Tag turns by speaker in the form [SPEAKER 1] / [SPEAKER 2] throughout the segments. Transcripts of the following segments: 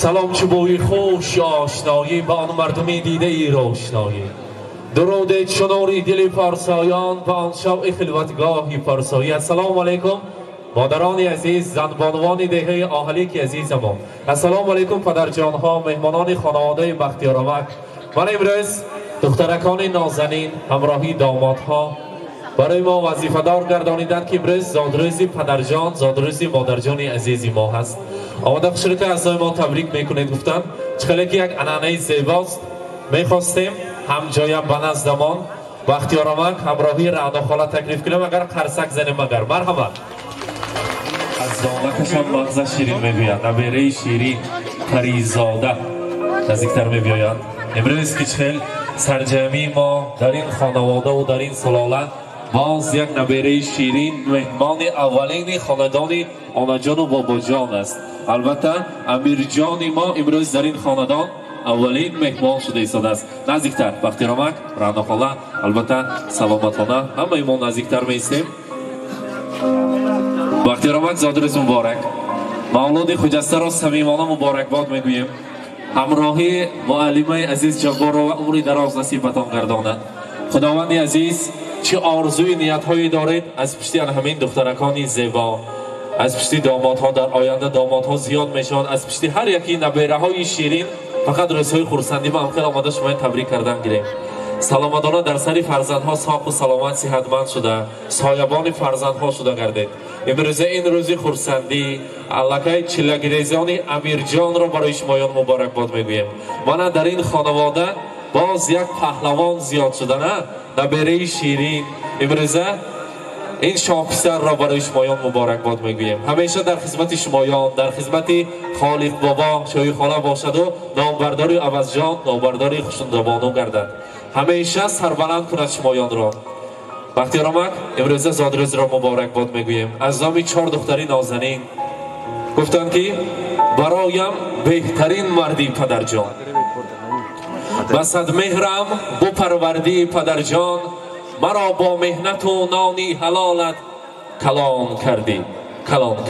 [SPEAKER 1] سلام چه بوی خوش آشنایی به آن مردمی دیده ای روشنایی درود شنوری دل پارسایان به آن شب خلوتگاهی پارسایی. السلام علیکم مادران عزیز، زنبانوان دهه آهلیک عزیز ما. السلام علیکم پدرجان ها، مهمانان خانواده بختیارآمد. من امروز دخترکان نازنین همراهی دامادها برای ما وظیفه‌دار گردانیدند که امروز زادروزی پدرجان، زادروزی مادرجان عزیزی ما هست. آمده خشرت اعضای ما تبریک میکنید. گفتن چخیلی که یک انانه زیباست. میخواستیم هم جای به نزدمان بختیارآمد همراهی رعنا خاله تکلیف کنیم اگر قرصک زنیم اگر مرحبا. از دامکشان مغز شیرین میگوید، نبیره شیرین پریزاده نزدیکتر میگوید. امروز که چخیل سرجمی ما در این خانواده و در این سلاله باز یک نبیره شیرین مهمان اولین خاندان آنجان و باباجان است. البته امیر جان ما امروز در این خاندان اولین مهمان شده ایستاده است. نزدیکتر بختیارآمد رعنا خاله، البته سلامتانه همه ما نزدیکتر میستیم. بختیارآمد زادروز مبارک، مولود خجسته را صمیمانه مبارکباد میگوییم. همراهی معلمه عزیز جبار و عمری دراز نصیبتان گرداند. خداوند عزیز چه آرزوی نیت‌هایی دارید از پشتی همین دخترکانی زیبا، از پشتی دامادها، در آینده دامادها زیاد میشوند، از پشتی هر یکی نبیره‌های شیرین فقط روزهای خرسندی ما خیلی آماده شما تبریک کردن گیریم. سلامتانه در سری فرزندها ساق و سلامت صحتمند شده، سایبان فرزندها شده گردید. امروز این روزی خرسندی علاقه چلگریزانی امیر جان را برای شمایان مبارکباد میگوییم. من در این خانواده باز یک پهلوان زیاد شده، نه نبیره شیرین امروز این شاپسر را برای شمایان مبارکباد میگوییم. همیشه در خدمت شمایان، در خدمت خالق بابا شوی خاله باشد و نامبرداری عوض جان، نامبرداری خوشندبانو گردد. همیشه سربلند کند شمایان را. بختیارآمد امروز زادروز را مبارکباد میگوییم. از نام 4 دختری نازنین گفتند که برایم بهترین مردی پدرجان، بسد مهرم بپروردی پدرجان، مرا با مهنت و نانی حلالت کلان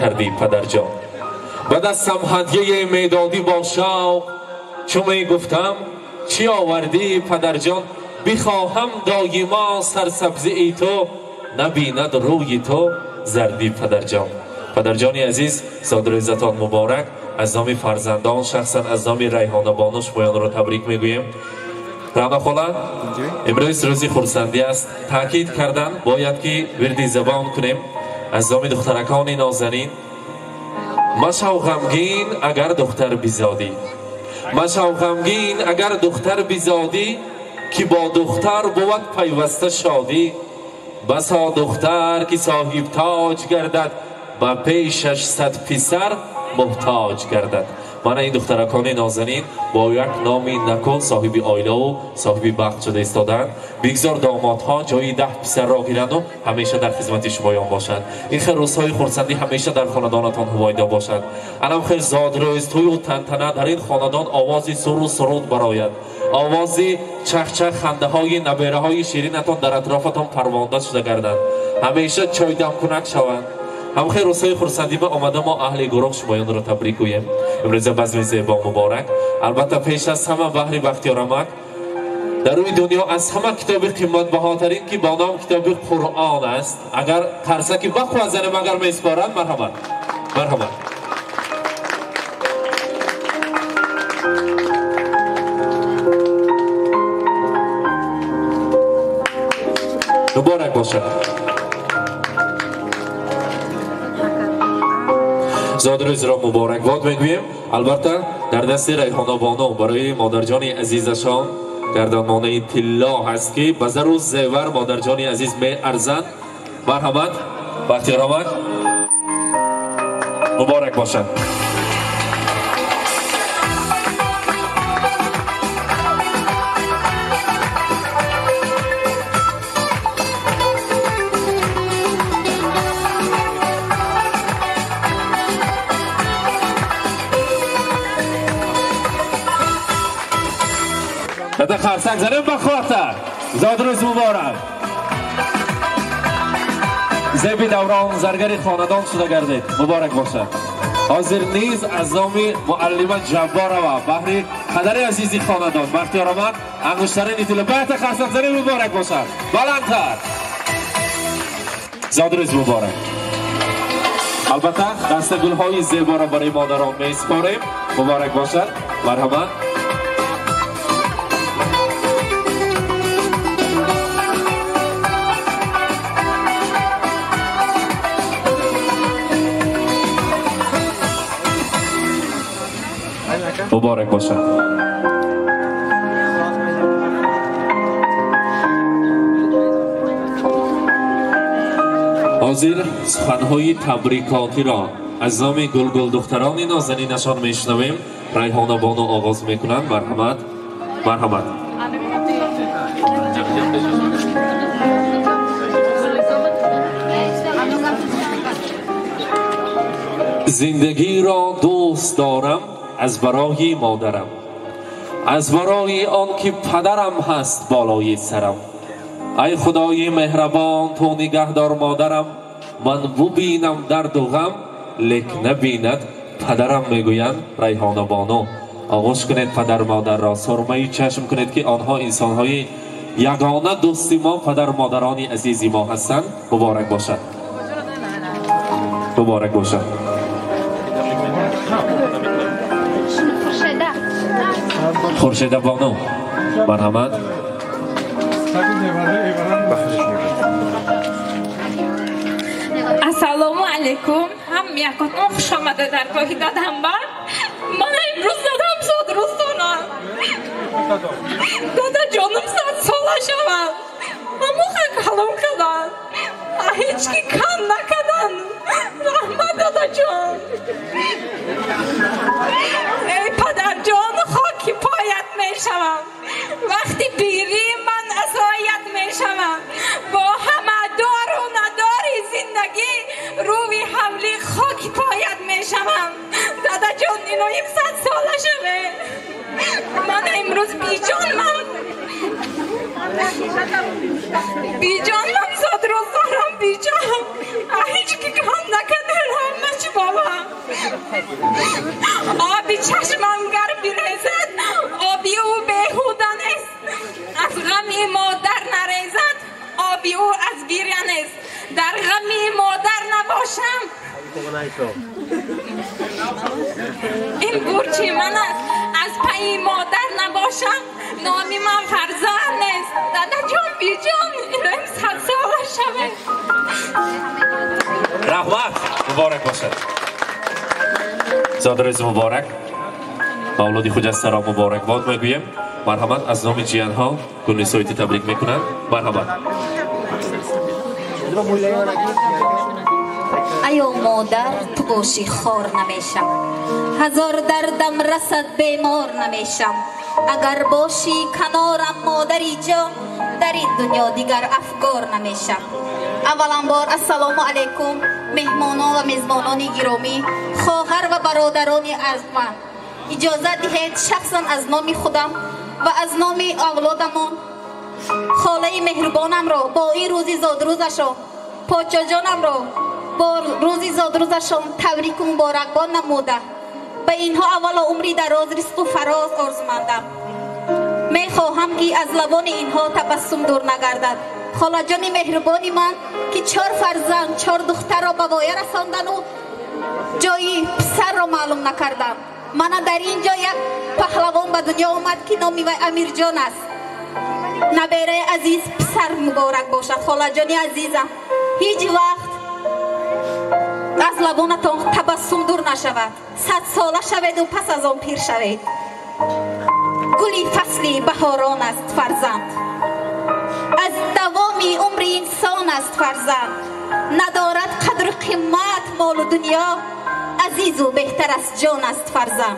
[SPEAKER 1] کردی پدرجان. به دستم هدیه میدادی با شوق، چو میگفتم چی آوردی پدرجان، بخواهم دایما سرسبزی ای تو، نبیند روی تو زردی پدرجان. پدرجانی عزیز زادروزتان مبارک. از نام فرزندان شخصا از نام ریحانه بانو شمایان را تبریک میگوییم. رعنا خاله امروز روزی خرسندی است. تاکید کردن باید که وردی زبان کنیم. از نام دخترکان نازنین مشو غمگین اگر دختر بیزادی، مشو غمگین اگر دختر بیزادی، که با دختر بود پیوسته شادی، بسا دختر که صاحب تاج گردد، با پیشش 100 پسر محتاج گردد. من این دخترکان نازنین با یک نامی نکن صاحب آیله و صاحب بخت شده ایستادند. بگذار دامادها جای 10 پسر را گیرند و همیشه در خدمت شمایان باشند. این خیر روزهای خرسندی همیشه در خاندانتان هوایده باشد. الان خیر زادروز توی و تنتنه در این خاندان آوازی سر و سرود براید، آوازی چخچخ خنده های نبیره های شیرینتان در اطرافتان پرونده شده گردند. همیشه چای دم کنک شوند. هم خیر روزهای خرسندی ما آمده ما اهل گروه شمایان را تبریک گوییم. امروز بزم زیبا مبارک. البته پیش از همه بحر بختیارآمد در روی دنیا از همه کتاب قیمت بهاترین که با نام کتاب قرآن است. اگر قرصکی بخوازنیم اگر میسپارند مرحبا مرحبا. مبارک باشد. زادروز را مبارکباد میگوییم. البته در دست ریحانه بانو برای مادرجان عزیزشان گردنمانه طلا هست که به زر و زیور مادرجان عزیز می ارزند. مرحمت بختیارآمد مبارک باشد. بده خرسک زنیم بخواتر. زادروز مبارک. زیبی دوران زرگر خاندان شده گردید. مبارک باشد. حاضر نیز از نام معلم جبار و بحری قدر عزیزی خاندان بختیار آمد انگشترین ایتیل بیت خرسان زنی مبارک باشد بلندتر زادروز مبارک. البته دست گل‌های زیبا را برای مادران می‌سپاریم. مبارک باشد. مرحبا. مبارک باشد. حاضر سخنهای تبریکاتی را از نام گل دختران نازنینشان میشنویم. ریحانه بانو آغاز میکنند. مرحمت مرحمت. زندگی را دوست دارم از برای مادرم، از برای آن که پدرم هست بالای سرم. ای خدای مهربان تو نگهدار مادرم، من ببینم درد و غم لیک نبیند پدرم. میگویند ریحانه بانو. آغوش کنید پدر مادر را، سرمه چشم کنید که آنها انسانهای یگانه دوستی ما پدر مادرانی عزیزی ما هستند. مبارک باشد. مبارک باشد. خورشیده بانو. مرحمت.
[SPEAKER 2] السلام علیکم. هم یکاتون خوش آمده در گاهی دادم بر. من امروز دادم زادروزتونم. دادا جانم 100 ساله شود. هموخه کلام کردن. هیچ کی کم نکردن. رحمت دادا جان. ای پدر جان خاکی پایت می شوم. وقتی بیری من اسایت می شوم. با همه دار و نداری زندگی روی حملی خاکی پایت می شوم. دادا جان اینو 100 ساله شده. من امروز بیجان من زادروز دارم بیجان. هیچ کی کم نکنه همه چی بابا. آبی چشمم گر بریزد آبی او بیهودن است. از غمی مادر نریزد آبی او از بیرین است. در غمی مادر نباشم این گورچی من است. از پی مادر نباشم نامی من فرزند است. دادا جان بیجان اینو 100 ساله شده.
[SPEAKER 1] رحمت. مبارک باشد. زادروز مبارک. اولادی خجسته را مبارک باد میگویم. مرحمت. از نام جیان ها گل نسایتی تبریک میکنند. مرحمت.
[SPEAKER 3] ایو مادر تو باشی خار نمیشم، هزار دردم رسد بیمار نمیشم. اگر باشی کنارم مادری جان در این دنیا دیگر افگار نمیشم. اولا بار السلام علیکم مهمانان و میزبانان گرامی، خواهر و برادران ارجمند. اجازه دهید شخصا از نام خودم و از نام اولادمان خاله مهربانم را با این روزی زادروزشان، پاچا جانم را با روزی زادروزشان تبریک و مبارکباد نموده به اینها اولا عمری دراز رزق و فراز آرزومندم. می خواهم که از لبان اینها تبسم دور نگردد. خاله جان مهربانی من که 4 فرزند 4 دختر را به وایه رساندن و جایی پسر را معلوم نکردم. من در اینجا یک پهلوان به دنیا آمد که نامی وی امیر جان است. نبیره عزیز پسر مبارک باشد. خاله جان عزیزم هیچ وقت از لبانتان تبسم دور نشود. 100 ساله شوید و پس از آن پیر شوید. گلی فصلی بهاران است فرزند، از دوامی عمر انسان است فرزند. ندارد قدر قیمت مال و دنیا، عزیز و بهتر از جان است فرزند.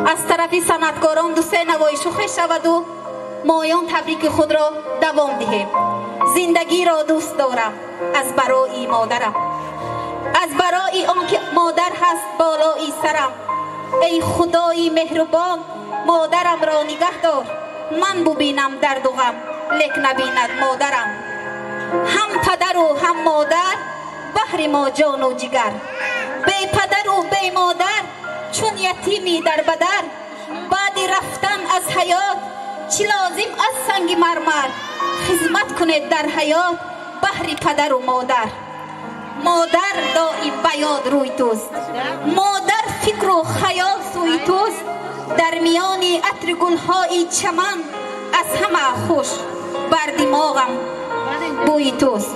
[SPEAKER 3] از طرف صنعتکاران 2-3 نوای شوخی شود و مایان تبریک خود را دوام دهیم. زندگی را دوست دارم از برای مادرم، از برای آنکه مادر هست بالای سرم. ای خدای مهربان مادرم را نگه دار، من ببینم درد و غم لیک نبیند مادرم. هم پدر و هم مادر بهر ما جان و جگر. بی پدر و بی مادر چون یتیمی در بدر، بعد رفتن از حیات چی لازم از سنگ مرمر. خدمت کنید در حیات بهر پدر و مادر. مادر دائم بیاد روی توست، مادر فکر و خیال سوی توست. در میان عطر گلهای چمن از همه خوش بر دماغم بوی توست.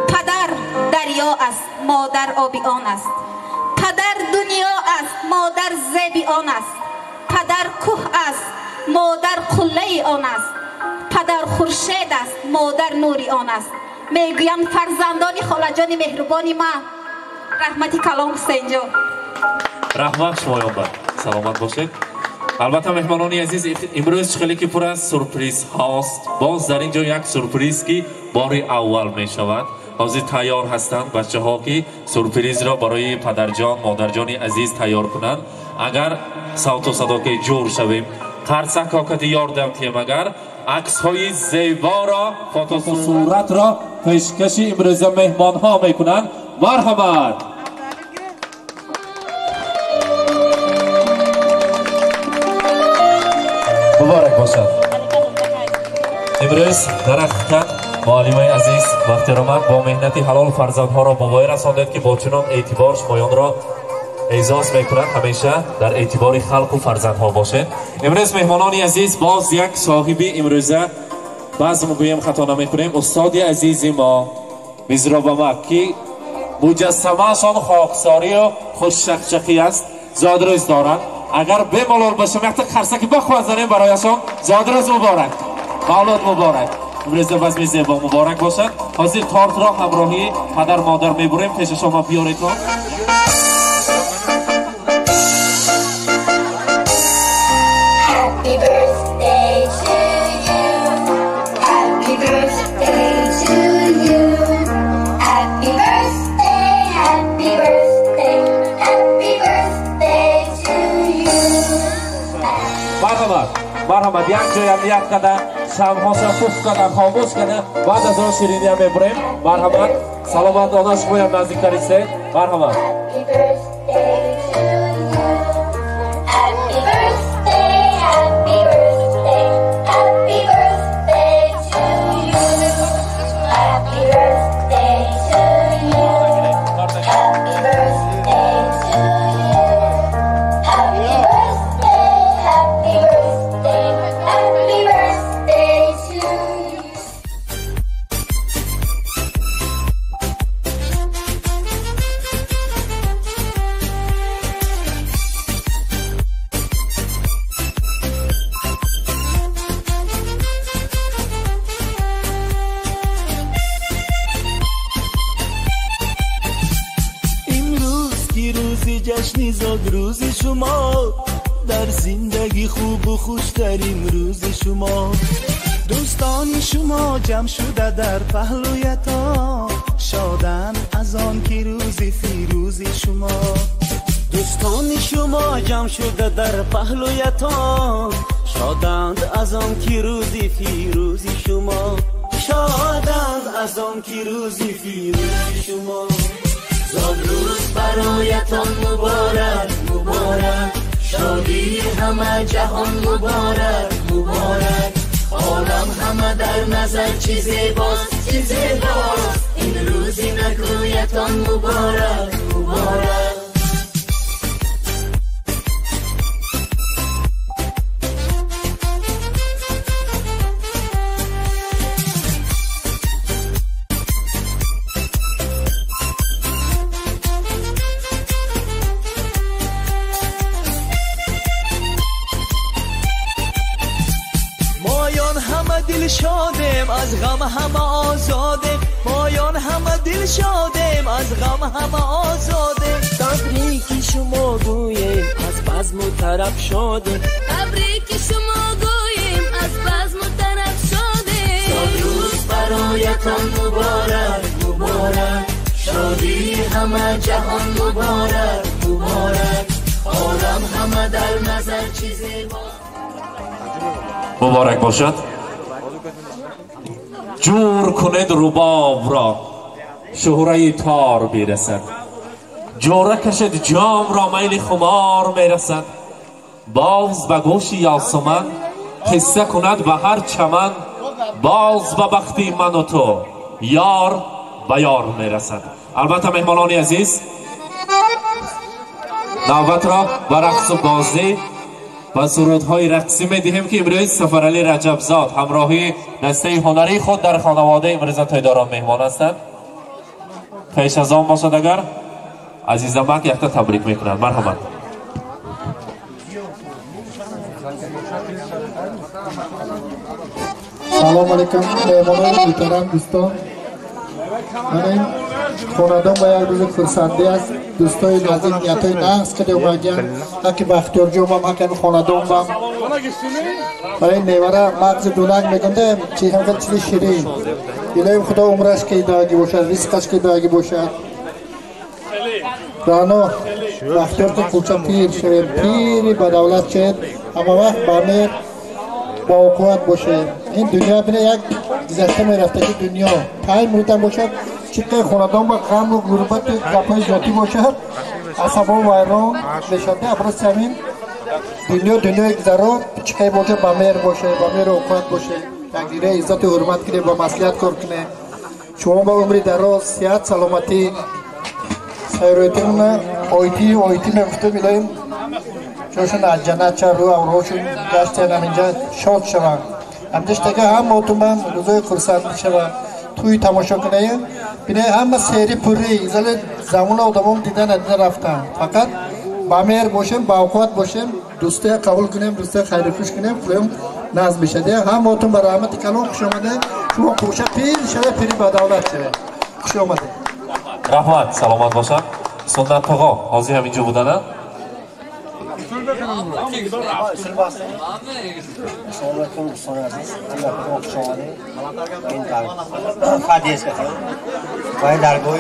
[SPEAKER 3] پدر دریا است، مادر آبیان است. پدر دنیا است، مادر زیب آن است. پدر کوه است، مادر قله آن است. پدر خورشید است، مادر نوری آن است. میگویم فرزندان خالجان مهربانی ما، رحمتی کلام حسین جان.
[SPEAKER 1] رحمت شما یانبر، سلامت باشید. البته مهمانانی عزیز، امروز خیلی که پر از سورپریز هاست. باز در اینجا یک سورپریز که بار اول می شود. حاضر تیار هستند بچه ها که سورپریز را برای پدرجان مادرجان عزیز تیار کنند. اگر صوت و صدا که جور شویم قرصه کاکتی یاردم تیم، اگر عکس های زیبا را فوتو صورت را پیشکش امروز مهمان ها می کنند. مرحبا. مبارک باشد. امروز در حقیقت معلم عزیز وقتی آمد با مهنت حلال فرزندها را با وی رساندید که با چنان اعتبار شمایان را اعزاز میکنند، همیشه در اعتبار خلق و فرزندها باشه. امروز مهمانانی عزیز باز یک صاحب امروزه بعض مگویم خطا نمیکنیم، استاد عزیز ما میزرابمک که مجسمه شان خاکساری و خوش شخشخی است، زادروز دارند. اگر بمالال باشه وقتی خرسکی بخوازنیم برایشان زادروز مبارک، مولود مبارک. امروز بزم زیبا مبارک باشد. حاضر تارت را همراهی پدر مادر میبریم، پیش شما بیارید تا. مرحمت یک جایم یک کده شمهاشم پوف کده خاموش کده بعد از آن شیرینی هم میبریم. مرحمت سلامت آنها شمایم نزدیک تریسته. مرحمت
[SPEAKER 4] جشنی زاد روز شما، در زندگی خوب و خوشترین روز شما. دوستان شما جمع شده در پهلویتان، شادن از آن که روز فیروز شما. دوستان شما جمع شده در پهلویتان، شادند از آن که روز فیروز شما. شادند از آن که روز فیروز شما. زاد روز برایتان مبارک مبارک، شادی همه جهان مبارک مبارک. عالم همه در نظر چی زیباست چی زیباست، این روزی نگویتان مبارک مبارک. دل شادیم از غم همه آزادیم، مایان همه دل شادیم از غم همه آزادیم. تبریک شما گوییم از بزم و طرب شادیم، تبریک شما گوییم از بزم و طرب شادیم. صد روز برایتان مبارک مبارک، شادی همه جهان مبارک مبارک. عالم همه در نظر چی زیبا.
[SPEAKER 1] مبارک باشد. جور کنید رباب را شهره تار بیرسد. جوره کشد جام را میل خمار میرسد. باز به گوش یاسمن قصه کند به هر چمن. باز به بختی من و تو یار به یار میرسد. البته مهمانان عزیز نوبت را به رقص و بازی و سرودهای رقصی میدهیم که امروز سفرعلی رجبزاد همراهی دسته هنری خود در خانواده امروز تایداران مهمان هستند. پیش از آن باشد اگر عزیزمک یکتا تبریک میکنند. مرحبا.
[SPEAKER 5] سلام علیکم مهمانان محترم دوستان. من خانواده‌ام با یک روز خرسندی است. دوستای نزدیک نیتای نقص کرده اومدن که بختیار جوم هم هکن خانواده‌ام با برای نیوره مغز دولنگ میگنده چی هم چیز شیرین الهیم خدا عمرش که داگی باشد ریسکش که داگی باشد. رانا بختیار که کوچه پیر شوید پیری با دولت شد اما وقت بامیر با قوت باشه. این دنیا بینه یک گذشته میرفته که دنیا تای مورد باشد چیکه خاندان با غم و غربت گپای ذاتی باشد عصبا و ویران بشده ابراز همین دنیا گذرا چیکه باشه بامیر باشه بامیر قوت باشه تقدیر عزت و حرمت کنه با مصلحت کار کنه. شما با عمر دراز صحت سلامتی خیراتون آیتی میگفته میلایم چون از جنت چه رو اوراقشون گشتن همینجا شاد شوند. همجاش دیگه هم ماتومم روزای خرسند شوند توی تماشا کنه بینه همه سیری پوری زل زمان آدمام دیدن رفتن. فقط با مهر باشیم با اوقات باشیم دوستی قبول کنیم دوستی خیرخوش کنیم خودم نظم بشه. هم ماتوم به رحمت کلام خوش آمده. شما کوشه پیر شده پیری با دولت شده خوش آمده.
[SPEAKER 1] رحمت سلامت باشن. سنت آقا حاضی همینجا بودن.
[SPEAKER 6] السلام علیکم دوستان عزیز. من خوش آمدید. این فدیس کردم. باید درگاه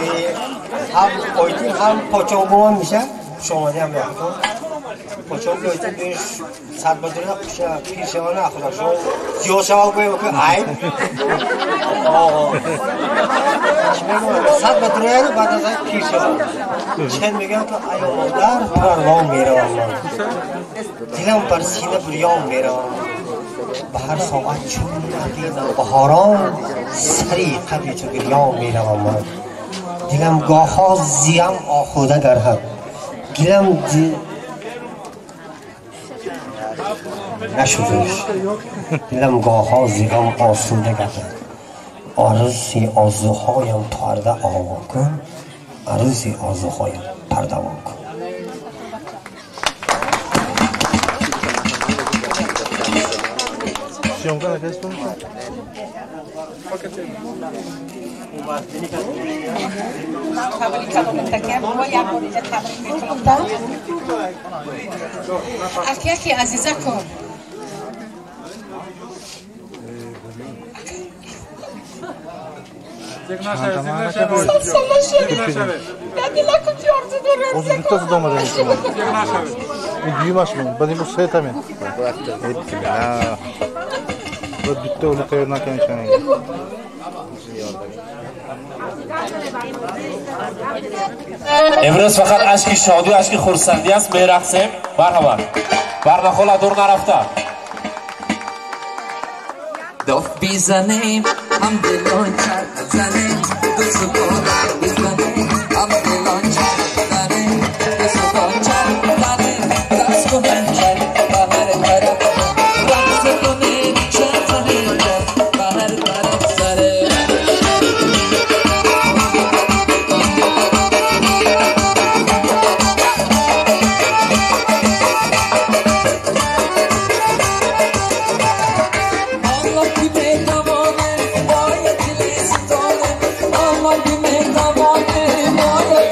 [SPEAKER 6] هم آیتی هم پاچوبوان میشه. شما هم میخوام. پاچوبی آیتی بیش صد بدونه پیشوانه خدا شما زیاد شما باید که عیب. صد بدونه رو بعد از پیشوانه. چند میگم که آیا مادر پروام میروم. دلم بر سینه بریام میروم. به هر ساعت چون ندیدم بهاران سری قبی تو گریام میروم من. دلم گاها زیم آخوده گرهم گلم نشدش دلم گاها زیم آسوده گرهم آرزی آرزوهایم پرده آوا کن آرزی آرزوهایم پرده آوا کن.
[SPEAKER 7] Aki عزیزه کن
[SPEAKER 8] Uzbekistan domadan içiyor. Büyümüş mü? Beni bu şey tamam. Etti ya. Bu bitti onu koyarken şöyle.
[SPEAKER 1] امروز فقط اشک شادی و اشک خرسندی است. میرقصیم. مرحبا. برنخولا دور نرفته.
[SPEAKER 9] دف بیزنیم هم دلان چرد زنیم دوست کنم بیزنیم هم دلان چرد زنیم دوست کنم چرد زنیم دست کنم چرد بهر طرف رقص کنیم چرد زنیم بهر طرف سره
[SPEAKER 10] Maya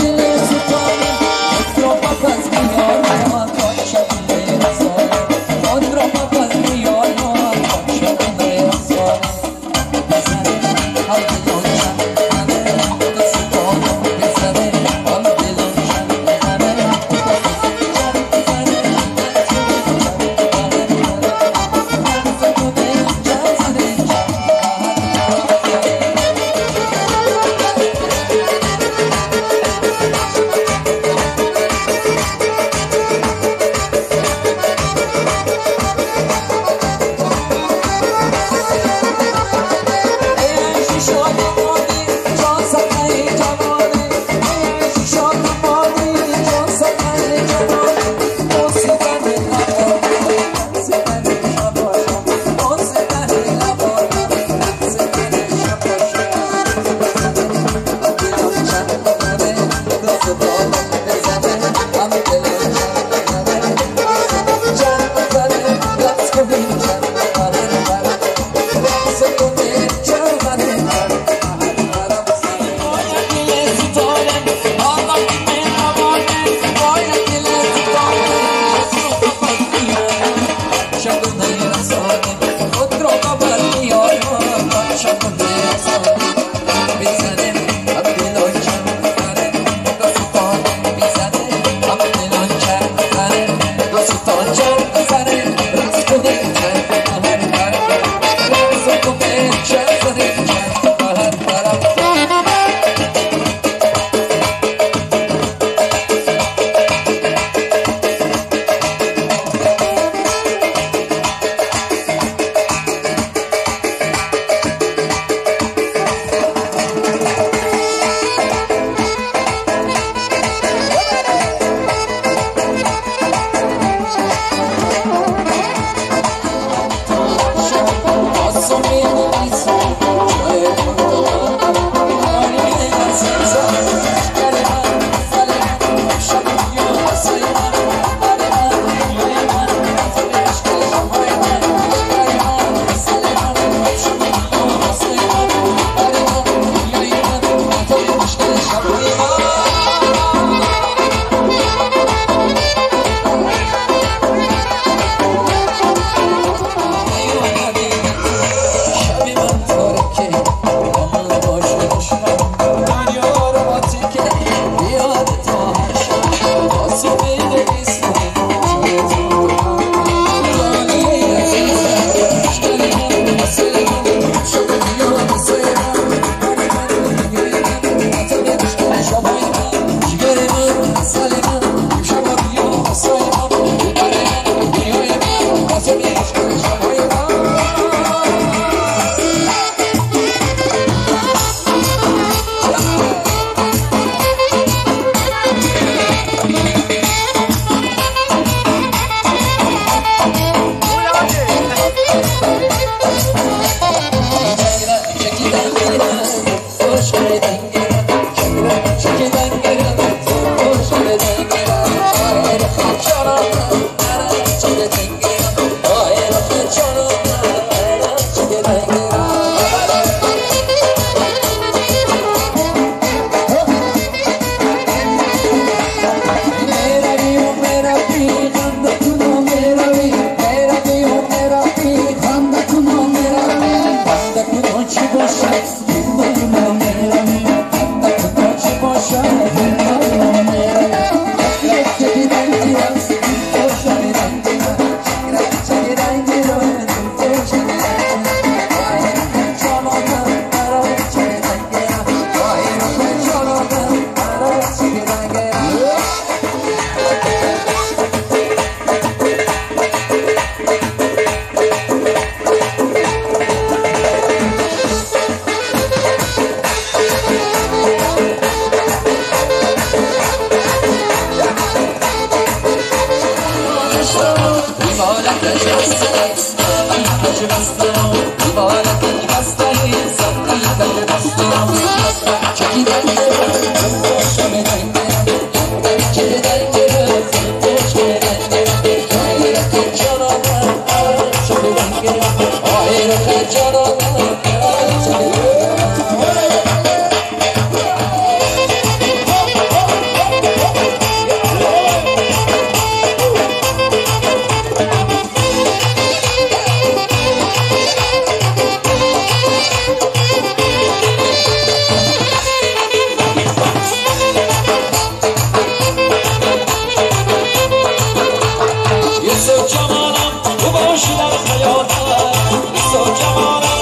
[SPEAKER 7] So Jamala,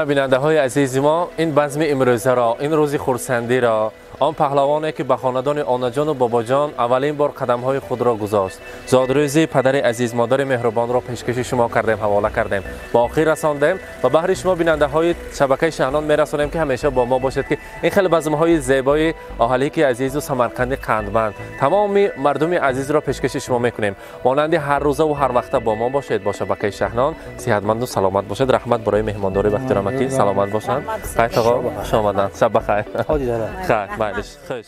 [SPEAKER 1] بیننده های عزیز ما، این بزم امروزه را، این روز خورسندی را آن پهلوانی که به خاندان آنجان و باباجان اولین بار قدم های خود را گذاشت، زادروزی پدر عزیز مادر مهربان را پیشکش شما کردیم، حواله کردیم، با آخر رساندیم و بهر شما بیننده های شبکه شهنان میرسونیم که همیشه با ما باشید که این خیلی بزم های زیبای اهالیک عزیز و سمرقند قندمند تمام مردم عزیز را پیشکش شما میکنیم. مانند هر روزه و هر وقت با ما باشید، با شبکه شهنان صحتمند و سلامت باشید. رحمت برای مهمانداری وقت رحمتی، سلامت باشند. خیلی آقا خوش آمدن. شب بخیر. خیر بعدش خوش.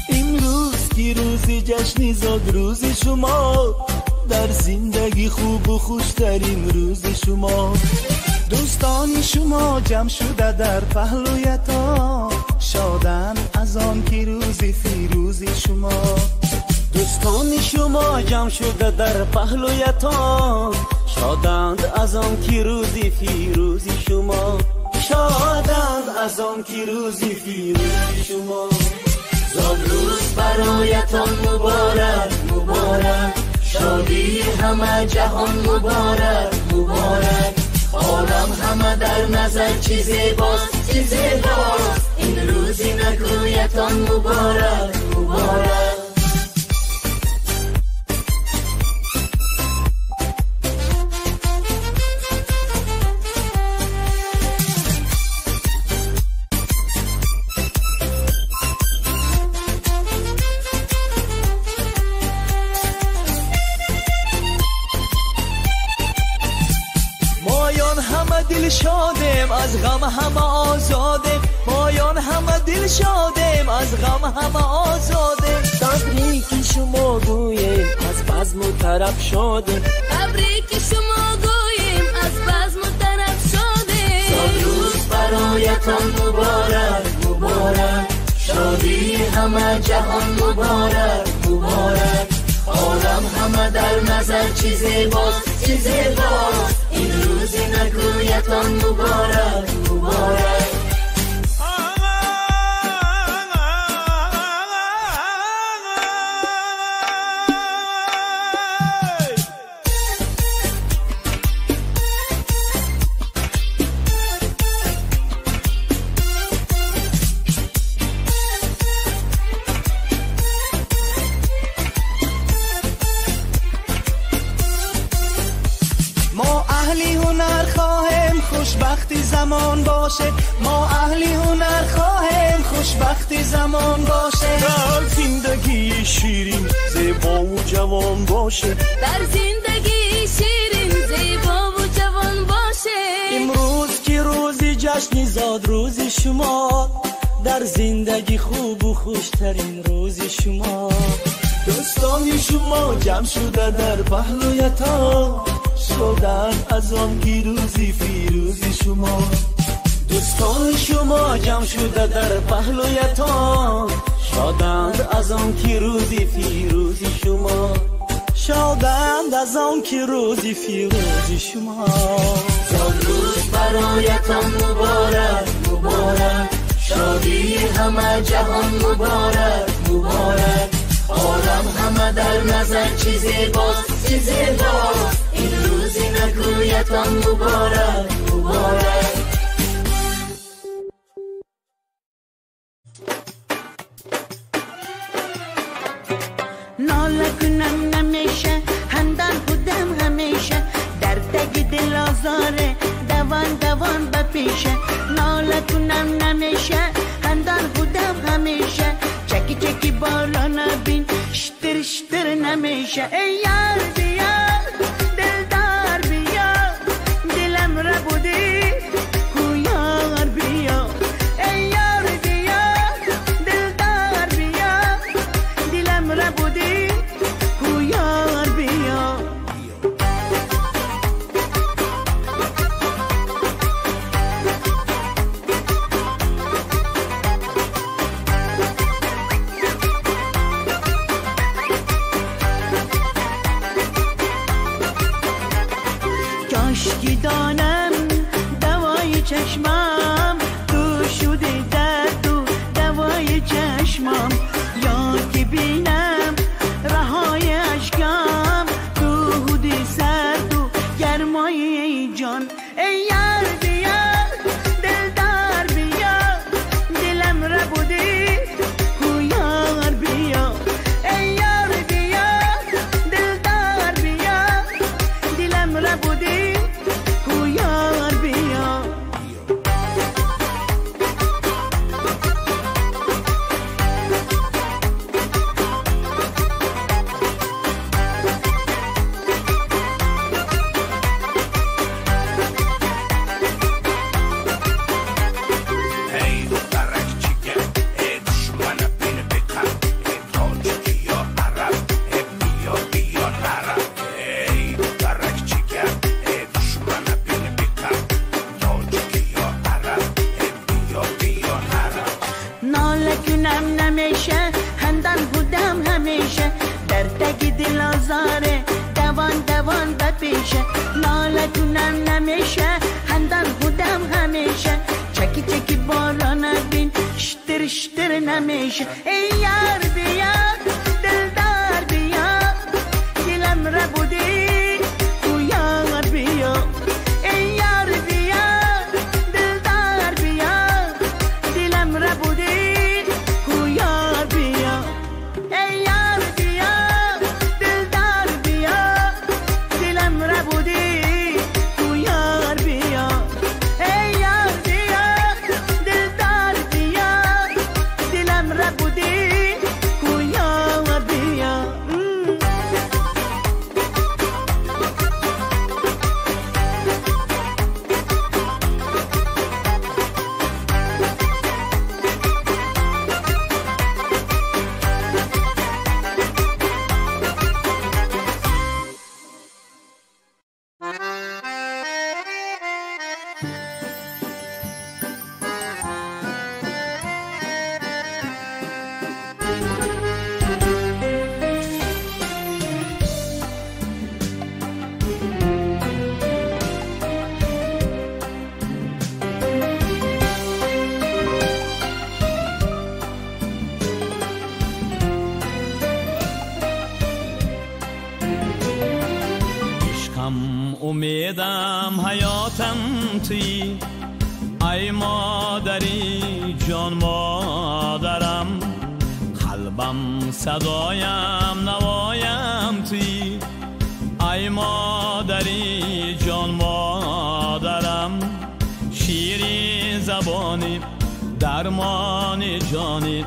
[SPEAKER 4] امروز کی روزی جشنی زاد، روز شما در زندگی خوب و خوشترین روز شما. دوستان شما جمع شده در پهلویتان، شادن از آن که روزی فیروزی شما. دوستان شما جمع شده در پهلویتان، شادند از آن که روزی فیروزی شما. شادند از آن که روزی فیروزی شما. زاد روز برایتان مبارک مبارک، شادی همه جهان مبارک مبارک. عالم همه در نظر چی زیباست چی زیباست، این روزی نگویتان مبارک مبارک. دل شادیم از غم همه آزادیم، مایان همه دل شادیم از غم همه آزادیم. تبریک شما گوییم از بزم و طرب شادیم،
[SPEAKER 7] تبریک شما گوییم از بزم و طرب شادیم.
[SPEAKER 4] زاد روز برایتان مبارک مبارک، شادی همه جهان مبارک مبارک. عالم همه در نظر چی زیباست چی زیباست، این روزی نگویتان مبارک مبارک. خوشبختی زمان باشه، ما اهلی هنر خواهیم خوشبختی زمان باشه. در زندگی شیرین زیبا و جوان باشه،
[SPEAKER 7] در زندگی شیرین زیبا و جوان باشه.
[SPEAKER 4] امروز که روزی جشنی زاد روز شما، در زندگی خوب و خوشترین روز شما. دوستان شما جمع شده در پهلویتان، شادن از آن که روزی فیروزی شما. دوستان شما جمع شده در پهلویتان، شادند از آن که روزی فیروزی شما. شادند از آن که روزی فیروزی شما. زاد روز برایتان مبارک مبارک، شادی همه جهان مبارک مبارک. عالم همه در نظر چی زیباست چی زیباست، این روزی نگویتان مبارک مبارک.
[SPEAKER 10] ناله کنم نمیشه، همدان بودم همیشه، دردگ دل آزاره دوان دوان بپیشه. ناله کنم نمیشه، همدان بودم همیشه، چکی چکی بالا نبین شتر شتر نمیشه. ای یار بیا دلدار بیا، دلم را بودی کو یار بیا، چشمم تو شده درد و دوای چشمم یا که بینم رهای اشکم تو هودی سرد و گرمای جان ای یار بیا دلدار بیا دلم را بودی کو یار بیا ای یار بیا دلدار بیا دلم را بودی کو یار بیا نالکنم نمیشه هندان بودم همیشه در تگ دل آزاره دوان دوان بپیشه نالکنم نمیشه هندان بودم همیشه چکی چکی باران بین شتر شتر نمیشه ای یار بیا دلدار بیا دلم را بودی تو یار بیا ای یار بیا دلدار بیا دلم را بودی یار بیا ای یار بیا دلدار بیا دلم را بودی تو یار بیا ای یار بیا دلدار بیا دلم را بودی تو یار بیا
[SPEAKER 11] امیدم حیاتم توی ای مادری جان مادرم قلبم صدایم نوایم توی ای مادری جان مادرم شیرین زبانی درمان جانی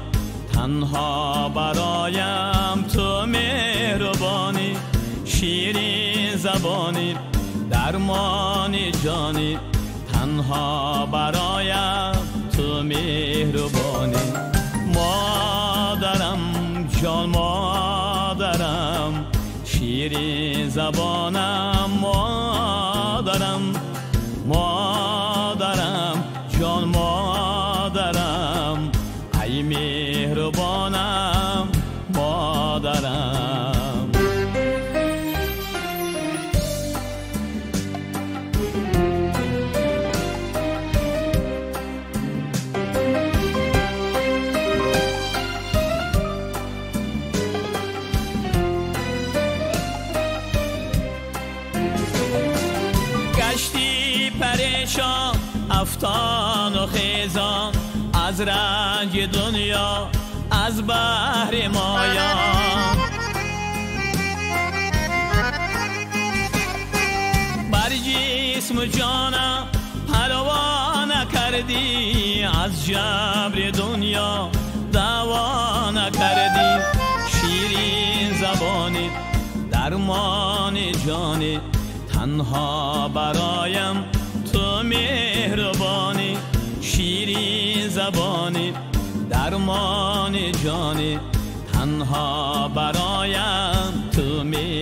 [SPEAKER 11] تنها برایم تو مهربانی شیرین زبانی درمانی جانی تنها برایم تو مهربانی مادرم جان مادرم شیرین زبانم مادرم مادرم جان مادرم ای مهربانم مادرم پریشان افتان و خیزان از رنج دنیا از بحر مایان بر جسم و جانم پروا نکردی از جبر دنیا دوا نکردی شیرین زبانی درمان جانی تنها برایم تو مهربانی شیرین زبانی درمان جانی تنها برایم تو مهربانی